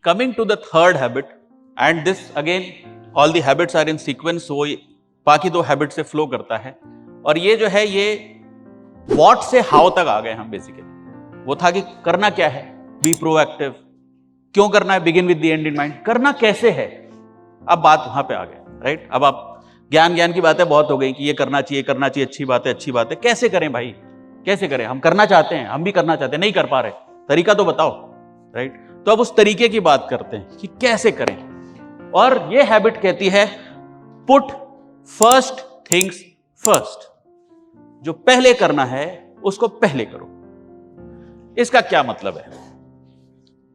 Coming to the third habit, and this again, all the habits are in sequence, so बाकी दो habits से flow करता है। और ये जो है, ये what से how तक आ गए हम बेसिकली। वो था कि करना क्या है, be proactive, क्यों करना है, begin with the end in mind, करना कैसे है, अब बात वहां पे आ गए, राइट। अब आप ज्ञान की बातें बहुत हो गई कि ये करना चाहिए, अच्छी बात है, कैसे करें भाई, कैसे करें, हम करना चाहते हैं, हम भी करना चाहते हैं, नहीं कर पा रहे, तरीका तो बताओ, राइट। तो अब उस तरीके की बात करते हैं कि कैसे करें। और ये हैबिट कहती है पुट फर्स्ट थिंग्स फर्स्ट, जो पहले करना है उसको पहले करो। इसका क्या मतलब है,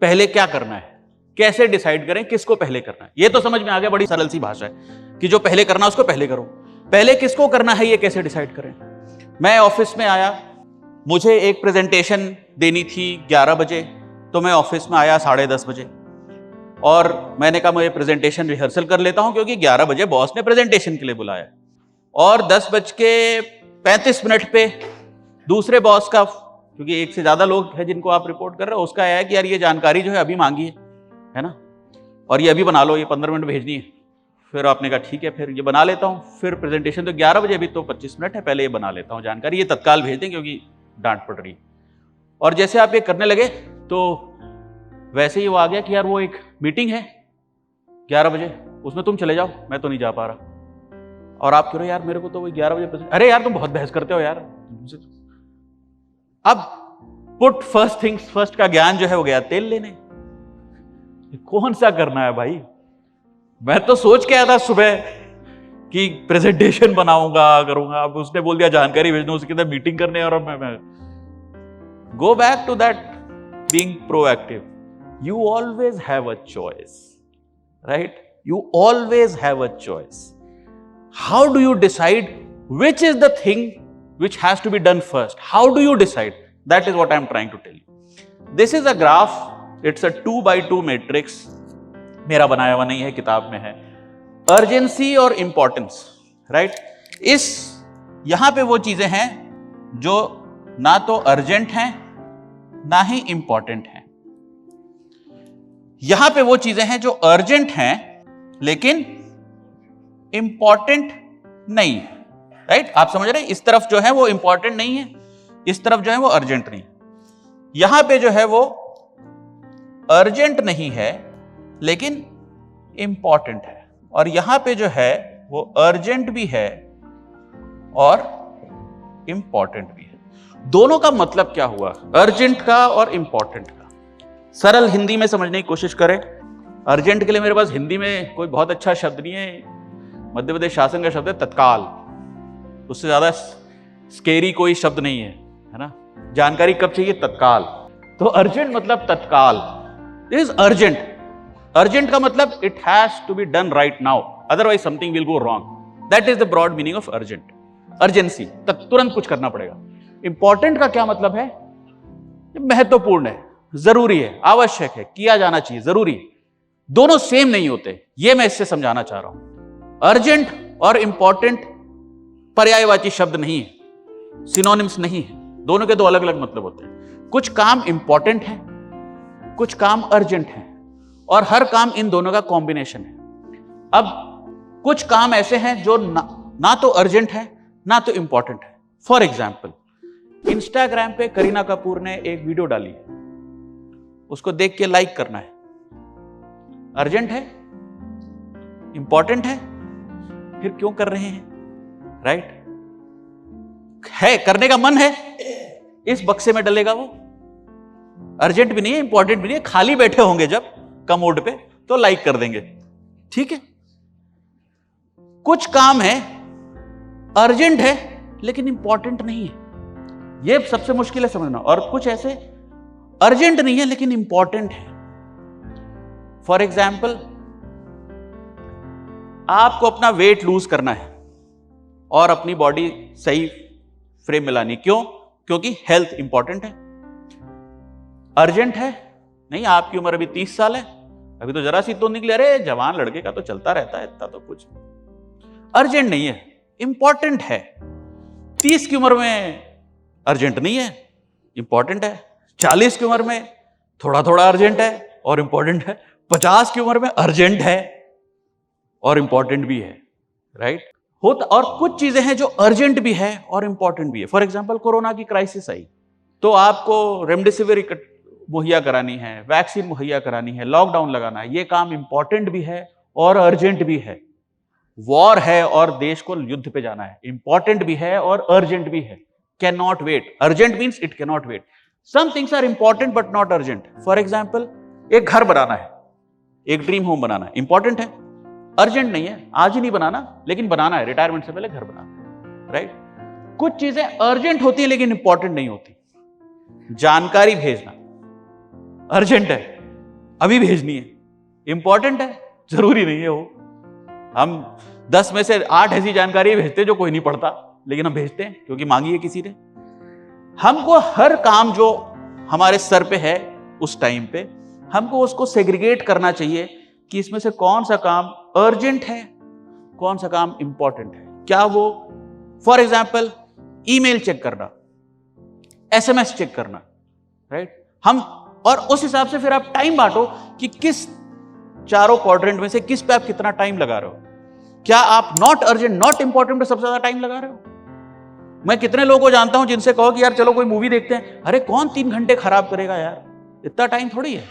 पहले क्या करना है, कैसे डिसाइड करें किसको पहले करना है। ये तो समझ में आ गया, बड़ी सरल सी भाषा है कि जो पहले करना उसको पहले करो। पहले किसको करना है ये कैसे डिसाइड करें। मैं ऑफिस में आया, मुझे एक प्रेजेंटेशन देनी थी 11 बजे, तो मैं ऑफिस में आया 10:30 बजे और मैंने कहा मुझे प्रेजेंटेशन रिहर्सल कर लेता हूं क्योंकि 11 बजे बॉस ने प्रेजेंटेशन के लिए बुलाया। और 10:35 पे दूसरे बॉस का, क्योंकि एक से ज्यादा लोग हैं जिनको आप रिपोर्ट कर रहे हो, उसका है कि यार ये जानकारी जो है अभी मांगी है ना, और ये अभी बना लो, ये 15 मिनट भेजनी है। फिर आपने कहा ठीक है, फिर ये बना लेता हूँ। फिर प्रेजेंटेशन तो 11 बजे, अभी तो 25 मिनट है, पहले ये बना लेता हूँ जानकारी, ये तत्काल भेज दें क्योंकि डांट पड़ रही। और जैसे आप ये करने लगे तो वैसे ही वो आ गया कि यार वो एक मीटिंग है 11 बजे, उसमें तुम चले जाओ, मैं तो नहीं जा पा रहा। और आप कह रहे हो यार मेरे को तो वो 11 बजे, अरे यार तुम बहुत बहस करते हो यार। अब पुट फर्स्ट थिंग्स फर्स्ट का ज्ञान जो है वो गया तेल लेने। कौन सा करना है भाई, मैं तो सोच के आया था सुबह कि प्रेजेंटेशन बनाऊंगा करूंगा, अब उसने बोल दिया जानकारी भेजना, उसके अंदर मीटिंग करने। और मैं go back to that being proactive. You always have a choice, right? You always have a choice. How do you decide which is the thing which has to be done first? How do you decide? That is what I am trying to tell you. This is a graph. It's a 2x2 matrix. मेरा बनाया हुआ नहीं है, किताब में है। Urgency और importance, right? इस यहां पे वो चीजें हैं जो ना तो अर्जेंट हैं ना ही इंपॉर्टेंट हैं। यहां पे वो चीजें हैं जो अर्जेंट हैं लेकिन इंपॉर्टेंट नहीं है, राइट। आप समझ रहे हैं, इस तरफ जो है वो इंपॉर्टेंट नहीं है, इस तरफ जो है वो अर्जेंट नहीं है। यहां पे जो है वो अर्जेंट नहीं है लेकिन इंपॉर्टेंट है, और यहां पे जो है वो अर्जेंट भी है और इंपॉर्टेंट भी है। दोनों का मतलब क्या हुआ, अर्जेंट का और इंपॉर्टेंट का। सरल हिंदी में समझने की कोशिश करें। अर्जेंट के लिए मेरे पास हिंदी में कोई बहुत अच्छा शब्द नहीं है, मध्य प्रदेश शासन का शब्द है तत्काल, उससे ज्यादा स्केरी कोई शब्द नहीं है ना। जानकारी कब चाहिए, तत्काल। तो अर्जेंट मतलब तत्काल, दिस इज अर्जेंट। अर्जेंट का मतलब it has to be done right now, otherwise something will go wrong. That is the broad meaning of urgent, urgency, तुरंत कुछ करना पड़ेगा। इंपॉर्टेंट का क्या मतलब है, महत्वपूर्ण है, जरूरी है, आवश्यक है, किया जाना चाहिए, जरूरी है। दोनों सेम नहीं होते, ये मैं इससे समझाना चाह रहा हूं। अर्जेंट और इंपॉर्टेंट पर्यायवाची शब्द नहीं है, सिनोनिम्स नहीं है, दोनों के दो अलग अलग मतलब होते हैं। कुछ काम इंपॉर्टेंट है, कुछ काम अर्जेंट है, और हर काम इन दोनों का कॉम्बिनेशन है। अब कुछ काम ऐसे हैं जो ना तो अर्जेंट है ना तो इंपॉर्टेंट है। फॉर एग्जाम्पल, इंस्टाग्राम पे करीना कपूर ने एक वीडियो डाली है, उसको देख के लाइक करना है, अर्जेंट है, इंपॉर्टेंट है, फिर क्यों कर रहे हैं, राइट? है, करने का मन है, इस बक्से में डलेगा वो। अर्जेंट भी नहीं है, इंपॉर्टेंट भी नहीं है, खाली बैठे होंगे जब कमोड पे तो लाइक कर देंगे, ठीक है। कुछ काम है अर्जेंट है लेकिन इंपॉर्टेंट नहीं है, यह सबसे मुश्किल है समझना। और कुछ ऐसे अर्जेंट नहीं है लेकिन इंपॉर्टेंट है। फॉर एग्जाम्पल, आपको अपना वेट लूज करना है और अपनी बॉडी सही फ्रेम में लानी, क्यों? क्योंकि हेल्थ इंपॉर्टेंट है। अर्जेंट है नहीं, आपकी उम्र अभी 30 साल है, अभी तो जरा सी तो निकले, अरे जवान लड़के का तो चलता रहता है, इतना तो कुछ अर्जेंट नहीं है, इंपॉर्टेंट है। 30 की उम्र में अर्जेंट नहीं है, इंपॉर्टेंट है। 40 की उम्र में थोड़ा थोड़ा अर्जेंट है और इंपॉर्टेंट है। 50 की उम्र में अर्जेंट है और इंपॉर्टेंट भी है, राइट? होता और कुछ चीजें हैं जो अर्जेंट भी है और इंपॉर्टेंट भी है। फॉर एग्जांपल कोरोना की क्राइसिस आई तो आपको रेमडेसिविर मुहैया करानी है, वैक्सीन मुहैया करानी है, लॉकडाउन लगाना है, ये काम इंपॉर्टेंट भी है और अर्जेंट भी है। वॉर है और देश को युद्ध पे जाना है, इंपॉर्टेंट भी है और अर्जेंट भी है, can not wait. Urgent means it can not wait. Some things are important but not urgent. For example एक घर बनाना है, एक ड्रीम होम बनाना है, इंपॉर्टेंट है, अर्जेंट नहीं है, आज ही नहीं बनाना, लेकिन बनाना है, रिटायरमेंट से पहले घर बनाना, राइट? कुछ चीजें अर्जेंट होती है लेकिन इंपॉर्टेंट नहीं होती। जानकारी भेजना अर्जेंट है, अभी भेजनी है, इंपॉर्टेंट है, जरूरी नहीं है वो। हम 10 में से 8 ऐसी जानकारी भेजते हैं जो कोई नहीं पढ़ता, लेकिन हम भेजते हैं क्योंकि मांगी है किसी ने। हमको हर काम जो हमारे सर पे है उस टाइम पे हमको उसको सेग्रीगेट करना चाहिए कि इसमें से कौन सा काम अर्जेंट है, कौन सा काम इंपॉर्टेंट है। क्या वो, फॉर एग्जाम्पल ईमेल चेक करना, एसएमएस चेक करना, राइट? हम और उस हिसाब से फिर आप टाइम बांटो कि किस चारों क्वाड्रेंट में से किस पे आप कितना टाइम लगा रहे हो। क्या आप नॉट अर्जेंट नॉट इंपॉर्टेंट पे सबसे ज्यादा टाइम लगा रहे हो? मैं कितने लोगों को जानता हूं जिनसे कहो कि यार चलो कोई मूवी देखते हैं, अरे कौन 3 घंटे खराब करेगा यार, इतना टाइम थोड़ी है।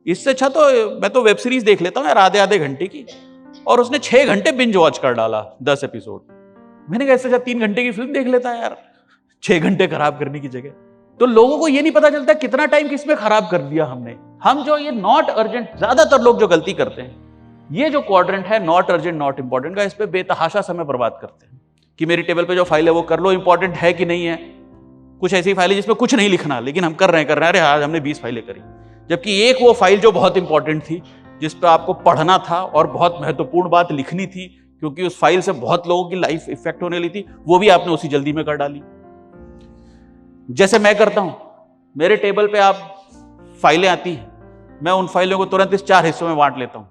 इससे अच्छा तो मैं तो वेब सीरीज देख लेता हूं यार आधे घंटे की, और उसने 6 घंटे बिंज वॉच कर डाला 10 एपिसोड। मैंने कहा इससे अच्छा 3 घंटे की फिल्म देख लेता है यार, 6 घंटे खराब करने की जगह। तो लोगों को ये नहीं पता चलता कितना टाइम किसमें खराब कर दिया हमने। हम जो ये नॉट अर्जेंट, ज्यादातर लोग जो गलती करते हैं, ये जो क्वाड्रेंट है नॉट अर्जेंट नॉट इंपॉर्टेंट का, इस पे बेतहाशा समय बर्बाद करते हैं कि मेरी टेबल पे जो फाइल है वो कर लो, इंपॉर्टेंट है कि नहीं है। कुछ ऐसी फाइल है जिसमें कुछ नहीं लिखना, लेकिन हम कर रहे हैं अरे आज हमने 20 फाइलें करी, जबकि एक वो फाइल जो बहुत इंपॉर्टेंट थी, जिस पे आपको पढ़ना था और बहुत महत्वपूर्ण बात लिखनी थी, क्योंकि उस फाइल से बहुत लोगों की लाइफ इफेक्ट होने वाली थी, वो भी आपने उसी जल्दी में कर डाली। जैसे मैं करता हूं, मेरे टेबल पे आप फाइलें आती हैं, मैं उन फाइलों को तुरंत इस 4 हिस्सों में बांट लेता हूं,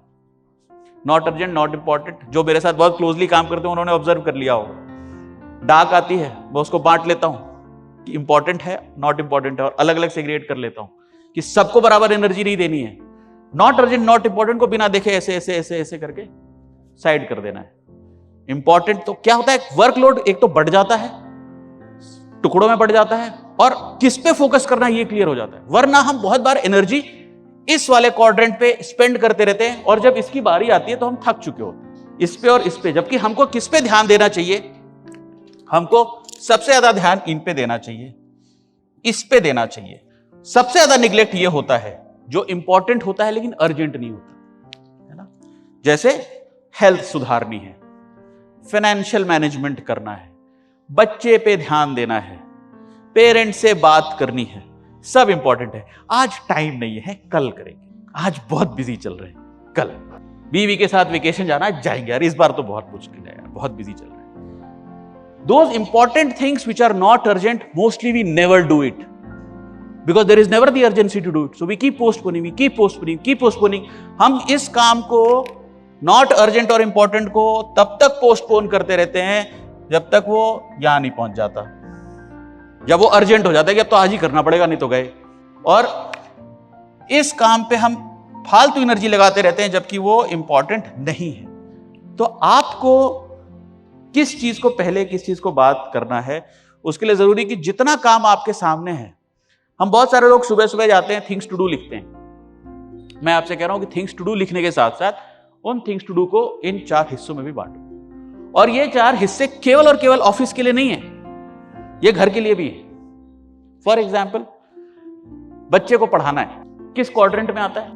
नॉट अर्जेंट नॉट इंपॉर्टेंट। जो मेरे साथ बहुत क्लोजली काम करते हैं उन्होंने ऑब्जर्व कर लिया होगा। डाक आती है, मैं उसको बांट लेता हूं कि इंपॉर्टेंट है नॉट इंपॉर्टेंट है, और अलग अलग सेग्रीगेट कर लेता हूं कि सबको बराबर एनर्जी नहीं देनी है। नॉट अर्जेंट नॉट इंपॉर्टेंट को बिना देखे ऐसे ऐसे ऐसे ऐसे करके साइड कर देना है। इंपॉर्टेंट तो क्या होता है, वर्कलोड एक तो बढ़ जाता है, टुकड़ों में बढ़ जाता है, और किस पे फोकस करना है ये क्लियर हो जाता है। वरना हम बहुत बार एनर्जी इस वाले क्वाड्रेंट पे स्पेंड करते रहते हैं, और जब इसकी बारी आती है तो हम थक चुके होते हैं इस पे और इस पे। जबकि हमको किस पे ध्यान देना चाहिए, हमको सबसे ज्यादा ध्यान इन पे देना चाहिए, इस पे देना चाहिए। सबसे ज्यादा निग्लेक्ट ये होता है जो इंपॉर्टेंट होता है लेकिन अर्जेंट नहीं होता, है ना? जैसे हेल्थ सुधारनी है, फाइनेंशियल मैनेजमेंट करना है, बच्चे पे ध्यान देना है, पेरेंट से बात करनी है, सब इंपॉर्टेंट है। आज टाइम नहीं है, कल करेंगे, आज बहुत बिजी चल रहे हैं, कल। बीवी के साथ वेकेशन जाना है, जाएंगे यार, इस बार तो बहुत मुश्किल है यार, बहुत बिजी चल रहे हैं। Those important things which are not urgent, mostly we never do it because there is never the urgency to do it, so we keep postponing, we keep postponing, keep postponing. हम इस काम को, not urgent और important को, तब तक postpone करते रहते हैं जब तक वो यहां नहीं पहुंच जाता, जब वो अर्जेंट हो जाता है कि अब तो आज ही करना पड़ेगा, नहीं तो गए। और इस काम पे हम फालतू एनर्जी लगाते रहते हैं जबकि वो इंपॉर्टेंट नहीं है। तो आपको किस चीज को पहले किस चीज को बात करना है, उसके लिए जरूरी कि जितना काम आपके सामने है, हम बहुत सारे लोग सुबह सुबह जाते हैं थिंग्स टू डू लिखते हैं। मैं आपसे कह रहा हूं कि थिंग्स टू डू लिखने के साथ साथ उन थिंग्स टू डू को इन 4 हिस्सों में भी बांटो। और ये 4 हिस्से केवल और केवल ऑफिस के लिए नहीं है, ये घर के लिए भी है। फॉर एग्जाम्पल, बच्चे को पढ़ाना है, किस क्वाड्रेंट में आता है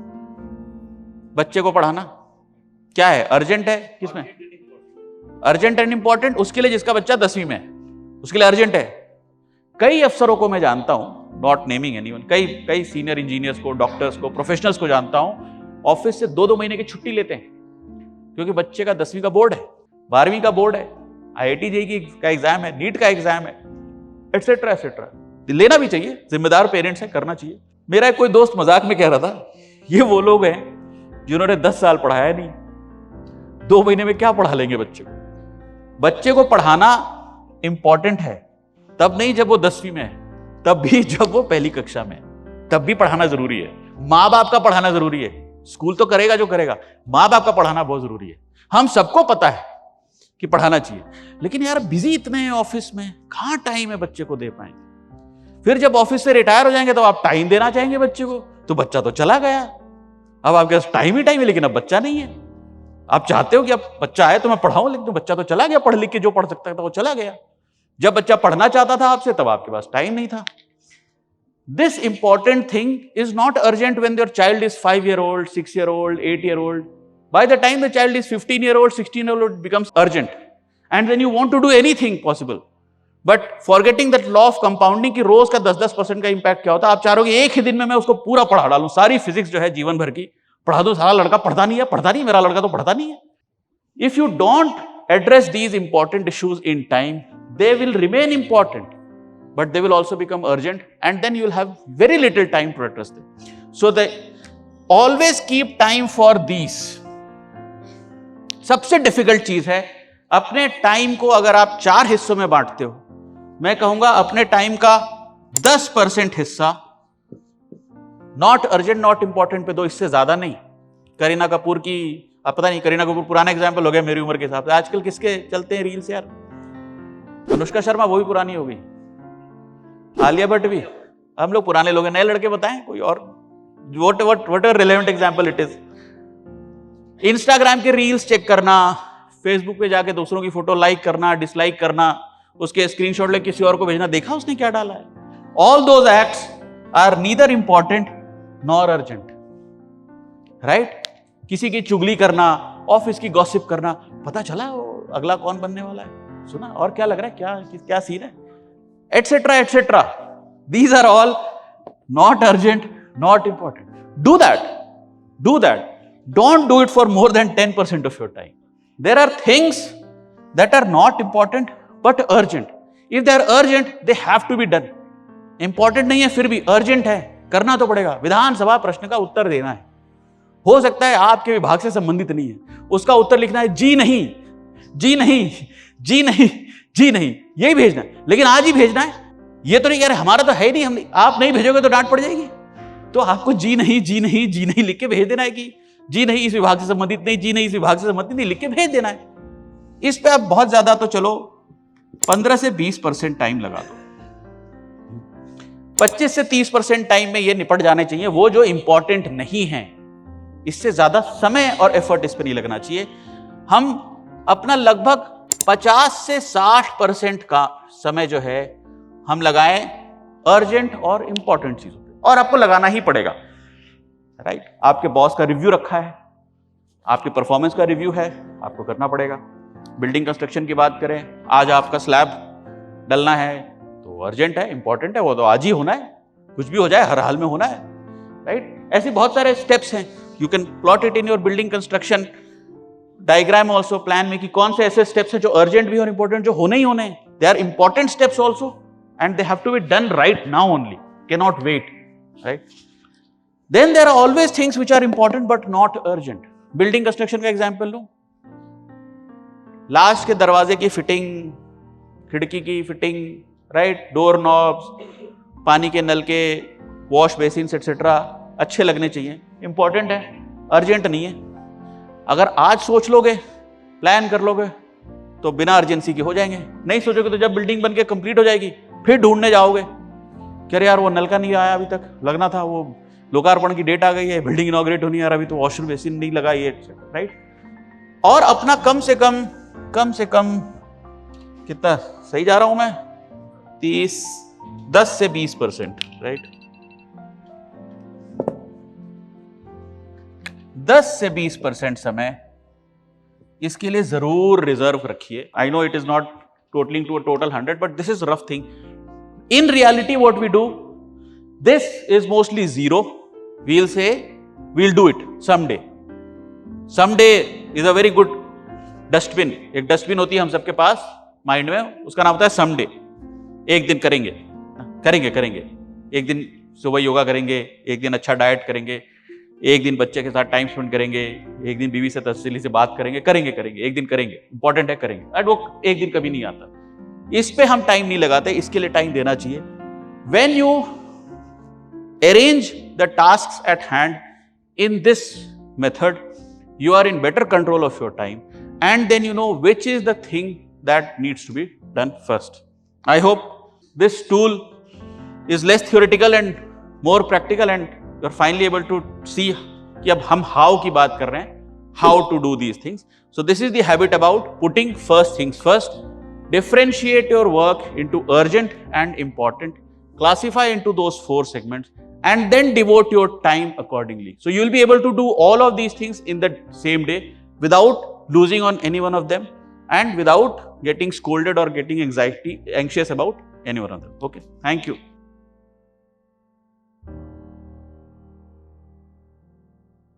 बच्चे को पढ़ाना? क्या है, अर्जेंट है? किसमें अर्जेंट एंड इंपॉर्टेंट? उसके लिए जिसका बच्चा 10वीं में है उसके लिए अर्जेंट है। कई अफसरों को मैं जानता हूं, नॉट नेमिंग एनीवन, कई सीनियर इंजीनियर्स को, डॉक्टर्स को, प्रोफेशनल्स को जानता हूं, ऑफिस से 2-2 महीने की छुट्टी लेते हैं क्योंकि बच्चे का 10वीं का बोर्ड है, 12वीं का बोर्ड है, IIT JEE का एग्जाम है, नीट का एग्जाम है, एटसेट्रा एटसेट्रा। लेना भी चाहिए, जिम्मेदार पेरेंट्स है, करना चाहिए। मेरा कोई दोस्त मजाक में कह रहा था, ये वो लोग हैं जिन्होंने 10 साल पढ़ाया नहीं, 2 महीने में क्या पढ़ा लेंगे बच्चे को। बच्चे को पढ़ाना इंपॉर्टेंट है, तब नहीं जब वो 10वीं में है, तब भी जब वो पहली कक्षा में है, तब भी पढ़ाना जरूरी है। माँ बाप का पढ़ाना जरूरी है, स्कूल तो करेगा जो करेगा, माँ बाप का पढ़ाना बहुत जरूरी है। हम सबको पता है कि पढ़ाना चाहिए, लेकिन यार बिजी इतने हैं ऑफिस में, कहाँ टाइम है बच्चे को दे पाएंगे। फिर जब ऑफिस से रिटायर हो जाएंगे तो आप टाइम देना चाहेंगे बच्चे को, तो बच्चा तो चला गया। अब आपके पास टाइम ही टाइम है, लेकिन अब बच्चा नहीं है। आप चाहते हो कि अब बच्चा आए तो मैं पढ़ाऊं, लेकिन तो बच्चा तो चला गया, पढ़ लिख के जो पढ़ सकता था वो चला गया। जब बच्चा पढ़ना चाहता था आपसे, तब आपके पास टाइम नहीं था। This important thing is not urgent when your child is 5-year-old, 6-year-old, 8-year-old. By the time the child is 15-year-old, 16-year-old, it becomes urgent. And then you want to do anything possible. But forgetting that law of compounding कि रोज का 10-10% का impact क्या होता है। आप चाह रहे हो कि एक ही दिन में मैं उसको पूरा पढ़ा डालूं, सारी फिजिक्स जो है जीवन भर की पढ़ा दूं। सारा लड़का पढ़ता नहीं, मेरा लड़का तो पढ़ता नहीं है। If you don't address these important issues in time, they will remain important, but they will also become urgent, and then you will have very little time to address them. So they always keep time for these. सबसे difficult चीज है, अपने time को अगर आप 4 हिस्सों में बांटते हो, मैं कहूंगा अपने टाइम का 10% हिस्सा नॉट अर्जेंट नॉट इंपॉर्टेंट पे दो, इससे ज्यादा नहीं। करीना कपूर की, अब पता नहीं, करीना कपूर पुराना एग्जाम्पल हो गया मेरी उम्र के हिसाब से। आजकल किसके चलते हैं रील्स यार? अनुष्का शर्मा, वो भी पुरानी हो गई। आलिया भट्ट भी, हम लोग पुराने लोग हैं। नए लड़के बताएं कोई और, what a relevant example it is. Instagram के रील्स चेक करना, फेसबुक पे जाके दूसरों की फोटो लाइक करना, डिसलाइक करना, उसके स्क्रीनशॉट लेके किसी और को भेजना, देखा उसने क्या डाला है। All those acts are neither important nor urgent, right? किसी की चुगली करना, ऑफिस की गॉसिप करना, पता चला वो अगला कौन बनने वाला है, सुना, और क्या लग रहा है, क्या सीन है, etc. etc. These are all not urgent, not important. Do that. Don't do it for more than 10% of your time. There are things that are not important but urgent. If they are urgent, they have to be done. Important नहीं है फिर भी urgent है, करना तो पड़ेगा। विधानसभा प्रश्न का उत्तर देना है, हो सकता है आपके विभाग से संबंधित नहीं है, उसका उत्तर लिखना है जी नहीं, जी नहीं, जी नहीं, जी नहीं, यही भेजना है, लेकिन आज ही भेजना है। ये तो नहीं कह रहे हमारा तो है ही नहीं, हम नहीं, आप नहीं भेजोगे तो डांट पड़ जाएगी। तो आपको जी नहीं, जी नहीं, जी नहीं लिख के भेज देना है कि जी नहीं इस विभाग से संबंधित नहीं, जी नहीं इस विभाग से संबंधित नहीं, लिख के भेज देना है। इस पे आप बहुत ज्यादा तो चलो 15 से 20% टाइम लगा दो, 25 से 30% टाइम में ये निपट जाने चाहिए वो जो इंपॉर्टेंट नहीं है। इससे ज्यादा समय और एफर्ट इस पर नहीं लगना चाहिए। हम अपना लगभग 50 से 60% का समय जो है हम लगाएं अर्जेंट और इंपॉर्टेंट चीजों पे, और आपको लगाना ही पड़ेगा, राइट? आपके बॉस का रिव्यू रखा है, आपके परफॉर्मेंस का रिव्यू है, आपको करना पड़ेगा। बिल्डिंग कंस्ट्रक्शन की बात करें, आज आपका स्लैब डलना है तो अर्जेंट है, इंपॉर्टेंट है, वो तो आज ही होना है, कुछ भी हो जाए हर हाल में होना है, राइट? ऐसे बहुत सारे स्टेप्स हैं, you can plot it in your building construction diagram also, plan में, कि कौन से ऐसे स्टेप्स हैं जो अर्जेंट भी और इंपॉर्टेंट, जो होने ही होने हैं। They are important steps also and they have to be done right now only, can not wait, right? Then there are always things which are important but not urgent. Building construction का example लो, last के दरवाजे की fitting, खिड़की की fitting, right, door knobs, पानी के नल के वॉश बेसिन्स एटसेट्रा अच्छे लगने चाहिए, इंपॉर्टेंट है, अर्जेंट नहीं है। अगर आज सोच लोगे, प्लान कर लोगे, तो बिना अर्जेंसी के हो जाएंगे। नहीं सोचोगे तो जब बिल्डिंग बनके कंप्लीट हो जाएगी फिर ढूंढने जाओगे कि अरे यार वो नल का नहीं आया, अभी तक लगना था, वो लोकार्पण की डेट आ गई है, बिल्डिंग इनॉग्रेट होनी है यार, अभी तो वॉशरूम बेसिन नहीं लगा ये, राइट? और अपना कम से कम कितना सही जा रहा हूं मैं, 10 से 20%, राइट? 10 से 20% समय इसके लिए जरूर रिजर्व रखिए। I know it is not totalling to a total 100, but this is rough thing. In reality what we do, this is mostly 0. We'll say we'll do it someday. Someday is a very good dustbin. एक dustbin होती है हम सबके पास mind में, उसका नाम होता है समडे। एक दिन करेंगे, एक दिन सुबह योगा करेंगे, एक दिन अच्छा डाइट करेंगे, एक दिन बच्चे के साथ टाइम स्पेंड करेंगे, एक दिन बीवी से तसल्ली से बात करेंगे, एक दिन करेंगे, इंपॉर्टेंट है, करेंगे। एंड वो एक दिन कभी नहीं आता, इस पे हम टाइम नहीं लगाते, इसके लिए टाइम देना चाहिए। When you arrange the tasks at hand In this method, you are in better control of your time, and then you know which is the thing that needs to be done first. I hope this tool is less theoretical and more practical, and you're finally able to see कि अब हम how की बात कर रहे हैं, how to do these things. So this is the habit about putting first things first. Differentiate your work into urgent and important, classify into those 4 segments, and then devote your time accordingly. So you will be able to do all of these things in the same day without losing on any one of them and without getting scolded or getting anxious about any one of them. Okay, thank you.